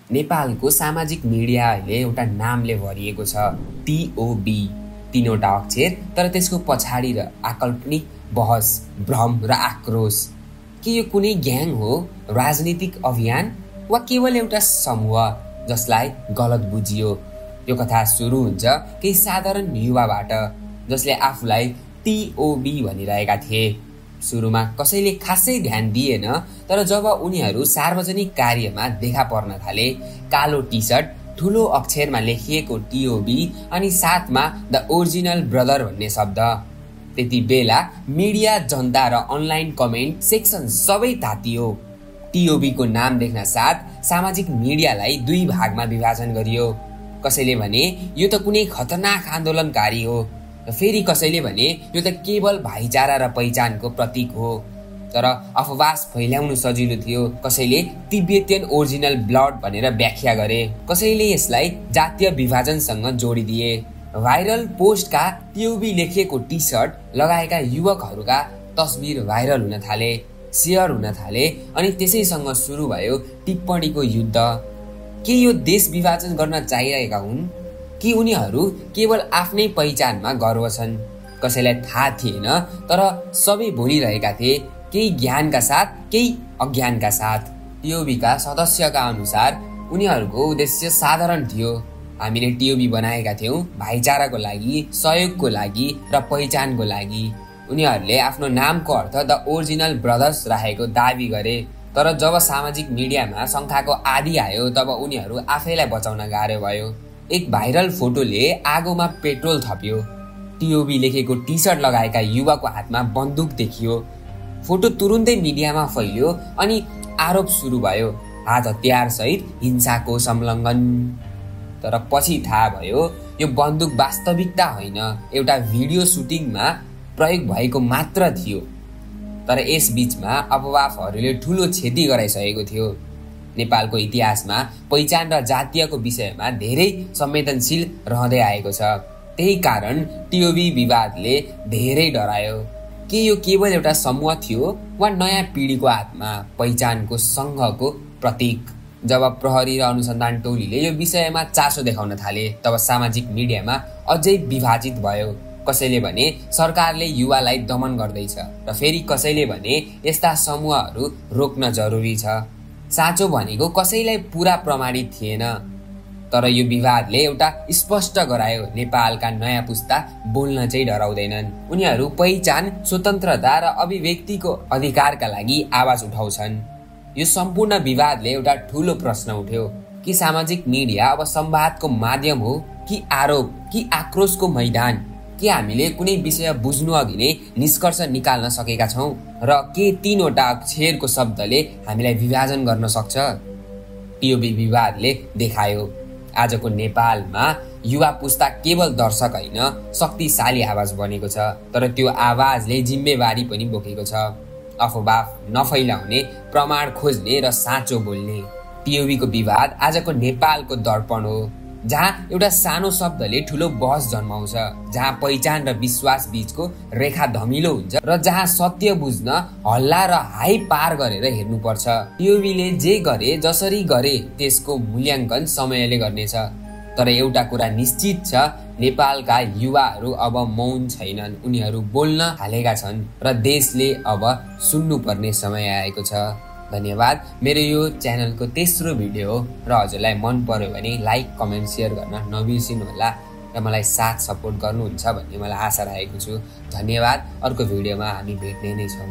नेपालको सामाजिक मिडिया अहिले एउटा नामले भरिएको छ, टिओबी। 3वटा अक्षर तर त्यसको पछाडि र आकल्पनिक बहस, भ्रम र आक्रोश। के यो कुनै ग्याङ हो, राजनीतिक अभियान वा केवल एउटा समूह जसलाई गलत बुझियो? यो कथा सुरु हुन्छ केही साधारण युवाबाट जसले आफूलाई टिओबी भनिरहेका थिए। सुरुमा कसैले खासै ध्यान दिएन, तर जब उनीहरू सार्वजनिक कार्यमा देखा पर्न थाले, कालो टी सर्ट, ठुलो अक्षरमा लेखिएको टिओबी अनि साथमा द ओरिजिनल ब्रदर भन्ने शब्द, त्यति बेला मिडिया, जनता र अनलाइन कमेन्ट सेक्सन सबै तातियो। टिओबी को नाम देख्न साथ सामाजिक मिडियालाई 2 भागमा विभाजन गरियो। कसैले भने यो त कुनै खतरनाक आन्दोलनकारी हो, र फेरि कसैले भने यो त केवल भाइचारा र पहिचानको प्रतीक हो। तर अफवाह फैल्याउनु सजिलो थियो। कसैले तिब्बतियन ओरिजिनल ब्लड भनेर व्याख्या गरे, कसैले यसलाई जातीय विभाजनसँग जोडिदिए। भाइरल पोस्टका टिओबी लेखिएको टी सर्ट लगाएका युवकहरूका तस्बिर भाइरल हुन थाले, शेयर हुन थाले अनि त्यसैसँग सुरु भयो टिप्पणीको युद्ध। के यो देश विभाजन गर्न चाहिरहेका हुन् कि उनीहरू केवल आफ्नै पहिचानमा गर्व छन्? कसैलाई थाहा थिएन, तर सबै बोलिरहेका थिए, केही ज्ञानका साथ, केही अज्ञानका साथ। टिओबीका सदस्यका अनुसार उनीहरूको उद्देश्य साधारण थियो। हामीले टिओबी बनाएका थियौँ भाइचाराको लागि, सहयोगको लागि र पहिचानको लागि। उनीहरूले आफ्नो नामको अर्थ द ओरिजिनल ब्रदर्स राखेको दाबी गरे। तर जब सामाजिक मिडियामा शङ्काको आधी आयो, तब उनीहरू आफैलाई बचाउन गाह्रो भयो। एक भाइरल फोटोले आगोमा पेट्रोल थप्यो। टिओबी लेखेको टी सर्ट लगाएका युवाको हातमा बन्दुक देखियो। फोटो तुरुन्तै मिडियामा फैलियो अनि आरोप सुरु भयो, हात हतियार सहित हिंसाको संलग्न। तर पछि थाहा भयो यो बन्दुक वास्तविकता होइन, एउटा भिडियो सुटिङमा प्रयोग भएको मात्र थियो। तर यस बीचमा अफवाहहरूले ठूलो क्षति गराइसकेको थियो। नेपालको इतिहासमा पहिचान र जातीयको विषयमा धेरै संवेदनशील रहँदै आएको छ। त्यही कारण टिओबी विवादले धेरै डरायो। के यो केवल एउटा समूह थियो वा नयाँ पिढीको आत्मा, पहिचानको सङ्घको प्रतीक? जब प्रहरी र अनुसन्धान टोलीले यो विषयमा चासो देखाउन थाले, तब सामाजिक मिडियामा अझै विभाजित भयो। कसैले भने सरकारले युवालाई दमन गर्दैछ, र फेरि कसैले भने यस्ता समूहहरू रोक्न जरुरी छ। साँचो भनेको कसैलाई पूरा प्रमाणित थिएन। तर यो विवादले एउटा स्पष्ट गरायो, नेपालका नयाँ पुस्ता बोल्न चाहिँ डराउँदैनन्। उनीहरू पहिचान, स्वतन्त्रता र अभिव्यक्तिको अधिकारका लागि आवाज उठाउँछन्। यो सम्पूर्ण विवादले एउटा ठूलो प्रश्न उठ्यो कि सामाजिक मिडिया अब संवादको माध्यम हो कि आरोप, कि आक्रोशको मैदान? के हामीले कुनै विषय बुझ्नु अघि नै निष्कर्ष निकाल्न सकेका छौँ? र के 3वटा अक्षरको शब्दले हामीलाई विभाजन गर्न सक्छ? टिओबी विवादले देखायो आजको नेपालमा युवा पुस्ता केवल दर्शक होइन, शक्तिशाली आवाज बनेको छ। तर त्यो आवाजले जिम्मेवारी पनि बोकेको छ, अफवाह नफैलाउने, प्रमाण खोज्ने र साँचो बोल्ने। टिओबीको विवाद आजको नेपालको दर्पण हो, जहाँ एउटा सानो शब्दले ठूलो बहस जन्माउँछ, जहाँ पहिचान र विश्वास बीचको रेखा धमिलो हुन्छ र जहाँ सत्य बुझ्न हल्ला र हाई पार गरेर हेर्नुपर्छ। टिओबीले जे गरे, जसरी गरे, त्यसको मूल्याङ्कन समयले गर्नेछ। तर एउटा कुरा निश्चित छ, नेपालका युवाहरू अब मौन छैनन्, उनीहरू बोल्न थालेका छन् र देशले अब सुन्नुपर्ने समय आएको छ। धन्यवाद। मेरो यो च्यानलको तेस्रो भिडियो हो र हजुरलाई मन पर्यो भने लाइक, कमेन्ट, सेयर गर्न नबिर्सिनु होला र मलाई साथ सपोर्ट गर्नुहुन्छ भन्ने मलाई आशा राखेको छु। धन्यवाद। अर्को भिडियोमा हामी भेट्ने नै छौँ।